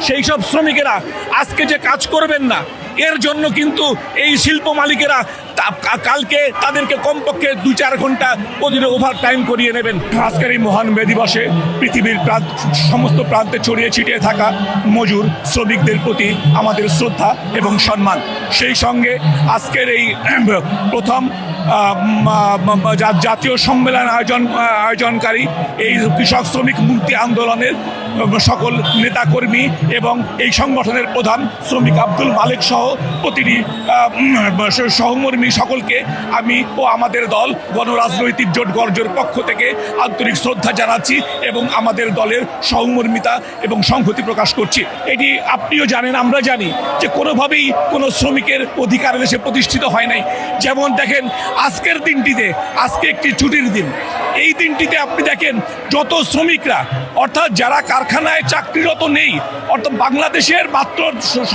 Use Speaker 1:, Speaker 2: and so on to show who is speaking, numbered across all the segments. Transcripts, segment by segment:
Speaker 1: সেই সব শ্রমিকেরা আজকে যে কাজ করবেন না, এর জন্য কিন্তু এই শিল্প মালিকেরা কালকে তাদেরকে কমপক্ষে 2-4 ঘন্টা প্রতিদিন ওভার টাইম করিয়ে নেবেন। আজকের এই মহান মে দিবসে পৃথিবীর সমস্ত প্রান্তে ছড়িয়ে ছিটিয়ে থাকা মজুর শ্রমিকদের প্রতি আমাদের শ্রদ্ধা এবং সম্মান। সেই সঙ্গে আজকের এই প্রথম জাতীয় সম্মেলন আয়োজনকারী এই কৃষক শ্রমিক মুক্তি আন্দোলনের সকল নেতাকর্মী এবং এই সংগঠনের প্রধান শ্রমিক আব্দুল মালিক সহ প্রতিটি সহকর্মী সকলকে আমি ও আমাদের দল গণরাজনৈতিক জোট গর্জর পক্ষ থেকে আন্তরিক শ্রদ্ধা জানাচ্ছি এবং আমাদের দলের সহমর্মিতা এবং সংহতি প্রকাশ করছি। এটি আপনিও জানেন, আমরা জানি যে কোনোভাবেই কোনো শ্রমিকের অধিকার দেশে প্রতিষ্ঠিত হয় নাই। যেমন দেখেন আজকের দিনটিতে, আজকে একটি ছুটির দিন, এই দিনটিতে আপনি দেখেন যত শ্রমিকরা অর্থাৎ যারা কারখানায় চাকরিরত নেই, অর্থাৎ বাংলাদেশের মাত্র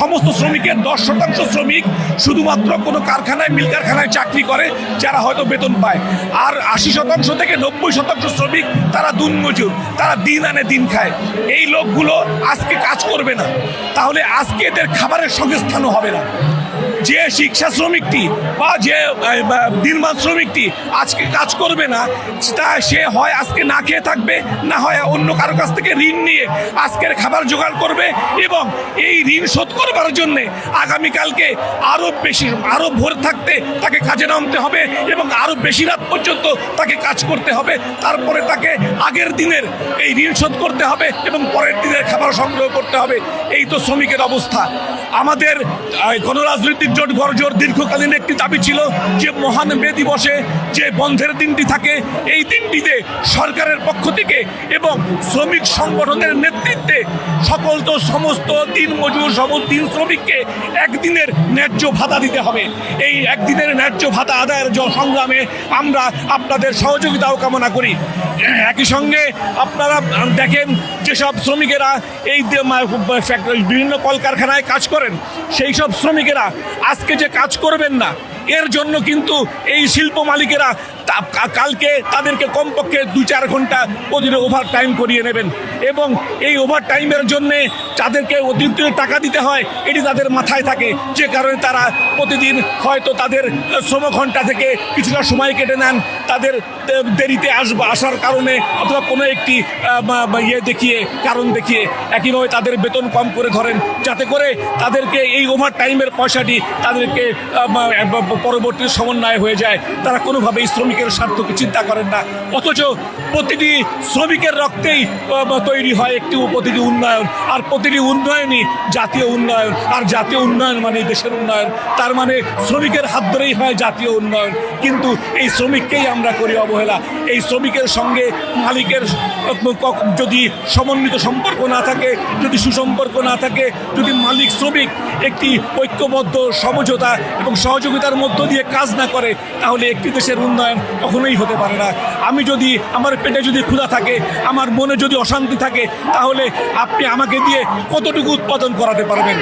Speaker 1: সমস্ত শ্রমিকের 10% শ্রমিক শুধুমাত্র কোনো কারখানায় মিল কারখানায় চাকরি করে, যারা হয়তো বেতন পায়। আর 80% থেকে 90% শ্রমিক তারা দিনমজুর, তারা দিন আনে দিন খায়। এই লোকগুলো আজকে কাজ করবে না, তাহলে আজকে এদের খাবারের সংস্থানও হবে না। যে শিক্ষা শ্রমিকটি বা যে নির্মাণ শ্রমিকটি আজকে কাজ করবে না, তা সে হয় আজকে না খেয়ে থাকবে, না হয় অন্য কারো কাছ থেকে ঋণ নিয়ে আজকের খাবার জোগাড় করবে এবং এই ঋণ শোধ করবার জন্যে আগামীকালকে আরও ভোর থাকতে তাকে কাজে নামতে হবে এবং আরও বেশি রাত পর্যন্ত তাকে কাজ করতে হবে। তারপরে তাকে আগের দিনের এই ঋণ শোধ করতে হবে এবং পরের দিনের খাবার সংগ্রহ করতে হবে। এই তো শ্রমিকের অবস্থা। আমাদের গণরাজনৈতিক জোট গর্জর দীর্ঘকালীন একটি দাবি ছিল যে মহান মে দিবসে যে বন্ধের দিনটি থাকে, এই দিনটিতে সরকারের পক্ষ থেকে এবং শ্রমিক সংগঠনের নেতৃত্বে সমস্ত দিনমজুর সমস্ত দিন শ্রমিককে একদিনের ন্যায্য ভাতা দিতে হবে। এই একদিনের ন্যায্য ভাতা আদায়ের সংগ্রামে আমরা আপনাদের সহযোগিতাও কামনা করি। একই সঙ্গে আপনারা দেখেন যেসব শ্রমিকেরা এই বিভিন্ন কলকারখানায় কাজ করেন, সেই সব শ্রমিকেরা আজকে যে কাজ করবেন না, এর জন্য কিন্তু এই শিল্প মালিকেরা কালকে তাদেরকে কমপক্ষে 2-4 ঘন্টা প্রতিদিন ওভার টাইম করিয়ে নেবেন এবং এই ওভার টাইমের জন্যে যাদেরকে অতিরিক্ত টাকা দিতে হয় এটি তাদের মাথায় থাকে, যে কারণে তারা প্রতিদিন হয়তো তাদের শ্রমঘণ্টা থেকে কিছুটা সময় কেটে নেন তাদের দেরিতে আসার কারণে অথবা কোনো একটি কারণ দেখিয়ে একইভাবে তাদের বেতন কম করে ধরেন, যাতে করে তাদেরকে এই ওভার টাইমের পয়সাটি তাদেরকে পরবর্তী সমন্বয় হয়ে যায়। তারা কোনোভাবেই শ্রমিকের স্বার্থকে চিন্তা করেন না, অথচ প্রতিটি শ্রমিকের রক্তেই তৈরি হয় একটি প্রতিটি উন্নয়ন, আর প্রতিটি উন্নয়নই জাতীয় উন্নয়ন, আর জাতীয় উন্নয়ন মানে দেশের উন্নয়ন। তার মানে শ্রমিকের হাত ধরেই হয় জাতীয় উন্নয়ন, কিন্তু এই শ্রমিককেই আমরা করি অবহেলা। এই শ্রমিকের সঙ্গে মালিকের যদি সমন্বিত সম্পর্ক না থাকে, যদি সুসম্পর্ক না থাকে, যদি মালিক শ্রমিক একটি ঐক্যবদ্ধ সমঝোতা এবং সহযোগিতার মধ্য দিয়ে কাজ না করে, তাহলে একটি দেশের উন্নয়ন কখনোই হতে পারে না। আমার পেটে যদি ক্ষুধা থাকে, আমার মনে যদি অশান্তি থাকে, তাহলে আপনি আমাকে দিয়ে কতটুকু উৎপাদন করাতে পারবেন?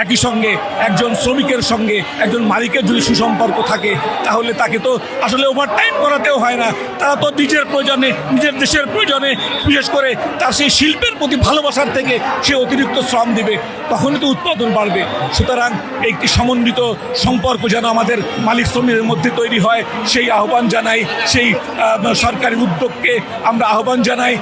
Speaker 1: একই সঙ্গে একজন শ্রমিকের সঙ্গে একজন মালিকের যদি সুসম্পর্ক থাকে, তাহলে তাকে তো আসলে ওভারটাইম করাতেও হয় না। তারা তো নিজের প্রয়োজনে, নিজের দেশের প্রয়োজনে, বিশেষ করে তার সেই শিল্পের প্রতি ভালোবাসার থেকে সে অতিরিক্ত শ্রম দিবে, তখনই তো উৎপাদন বাড়বে। সুতরাং একটি সমন্বিত সম্পর্ক যেন আমাদের মালিক শ্রমিকের মধ্যে তৈরি হয়, সেই আহ্বান জানাই, সেই সরকারি উদ্যোগকে আমরা আহ্বান জানাই।